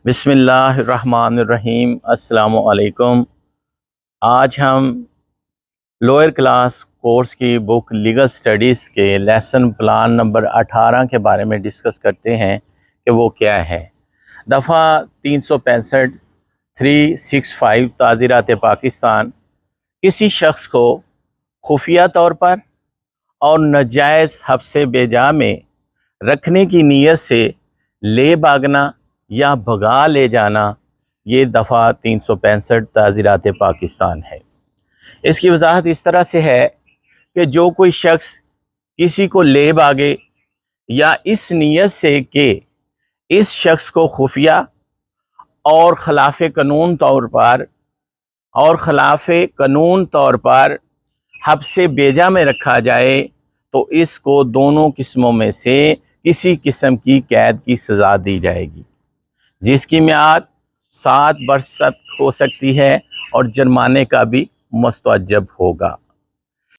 بسم اللہ الرحمن الرحیم۔ السلام علیکم۔ آج ہم لوئر کلاس کورس کی بک لیگل سٹڈیز کے لیسن پلان نمبر 18 کے بارے میں ڈسکس کرتے ہیں کہ وہ کیا ہے۔ دفعہ 365 365 تعزیرات پاکستان کسی شخص کو خفیہ طور پر اور ناجائز حبس بے جا میں رکھنے کی نیت سے لے بھاگنا یا بھگا لے جانا، یہ دفعہ 365 تعزیرات پاکستان ہے۔ اس کی وضاحت اس طرح سے ہے کہ جو کوئی شخص کسی کو لے بھاگے یا اس نیت سے کہ اس شخص کو خفیہ اور خلاف قانون طور پر حبس بیجا میں رکھا جائے تو اس کو دونوں قسموں میں سے کسی قسم کی قید کی سزا دی جائے گی، جس کی میعاد 7 برس تک ہو سکتی ہے اور جرمانے کا بھی مستوجب ہوگا۔